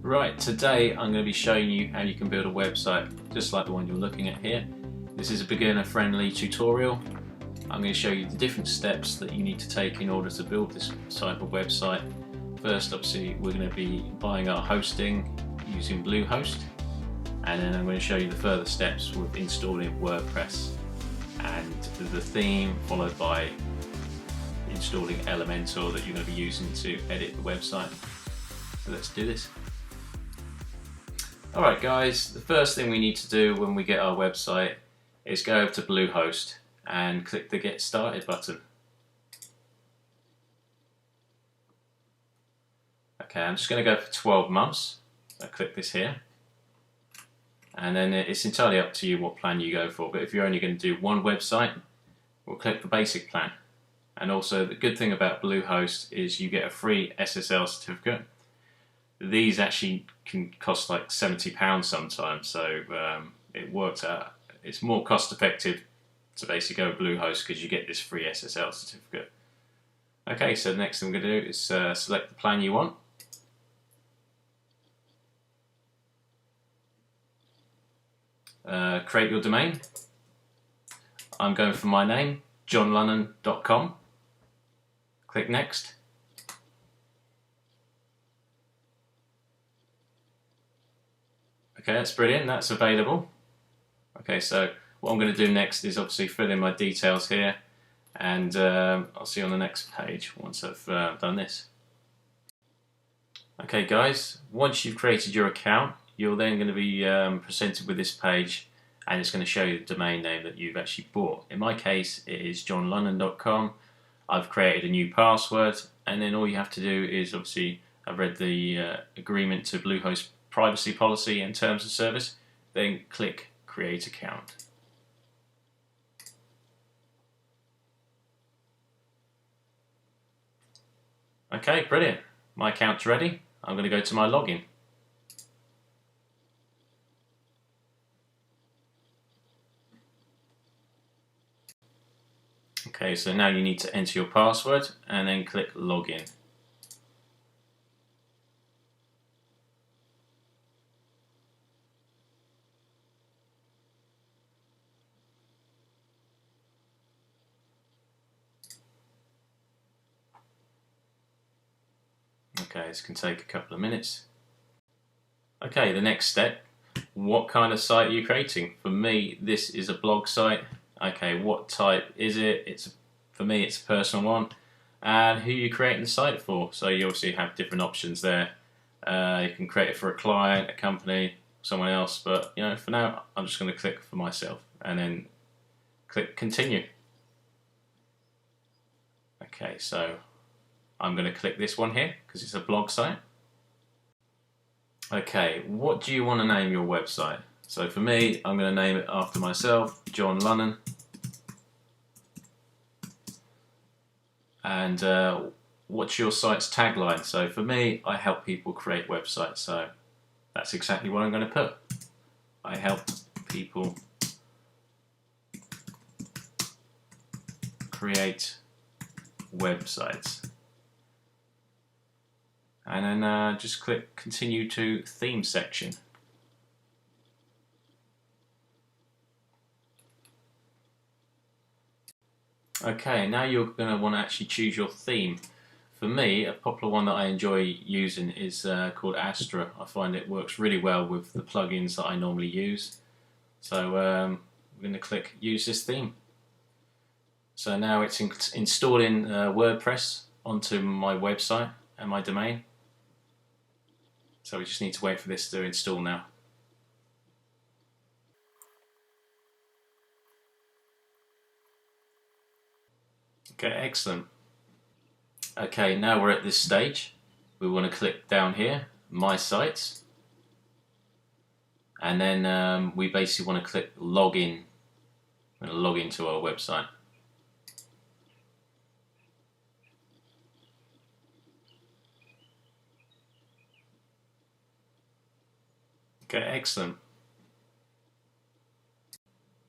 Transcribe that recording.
Right, today I'm going to be showing you how you can build a website just like the one you're looking at here. This is a beginner friendly tutorial. I'm going to show you the different steps that you need to take in order to build this type of website. First, obviously, we're going to be buying our hosting using Bluehost, and then I'm going to show you the further steps with installing WordPress and the theme, followed by installing Elementor that you're going to be using to edit the website. So let's do this. Alright guys, the first thing we need to do when we get our website is go over to Bluehost and click the Get Started button. Okay, I'm just going to go for 12 months. So click this here. And then it's entirely up to you what plan you go for, but if you're only going to do one website, we'll click the basic plan. And also the good thing about Bluehost is you get a free SSL certificate. These actually can cost like £70 sometimes, so it works out. It's more cost effective to basically go with Bluehost because you get this free SSL certificate. Okay, so the next thing we're going to do is select the plan you want. Create your domain. I'm going for my name, johnlunnan.com. Click Next. Okay, that's brilliant, that's available. Okay, so what I'm going to do next is obviously fill in my details here, and I'll see you on the next page once I've done this. Okay guys, once you've created your account, you're then going to be presented with this page, and it's going to show you the domain name that you've actually bought. In my case, it is johnlunnan.com. I've created a new password, and then all you have to do is obviously, I've read the agreement to Bluehost privacy policy and terms of service, then click Create Account. Okay, brilliant. My account's ready. I'm going to go to my login. Okay, so now you need to enter your password and then click Login. Okay, this can take a couple of minutes. Okay, the next step, what kind of site are you creating? For me, this is a blog site. Okay, what type is it? For me, it's a personal one. And who are you creating the site for? So you obviously have different options there. You can create it for a client, a company, someone else, but you know, for now, I'm just going to click for myself and then click Continue. Okay, so I'm going to click this one here because it's a blog site. Okay, what do you want to name your website? So for me, I'm going to name it after myself, John Lunnan. And what's your site's tagline? So for me, I help people create websites. So that's exactly what I'm going to put. I help people create websites. And then just click Continue to Theme section. Okay, now you're going to want to actually choose your theme. For me, a popular one that I enjoy using is called Astra. I find it works really well with the plugins that I normally use. So I'm going to click Use this theme. So now it's installing WordPress onto my website and my domain. So we just need to wait for this to install now. Okay, excellent. Okay, now we're at this stage. We want to click down here, My Sites. And then we basically want to click Login. I'm going to log into our website. Okay, excellent.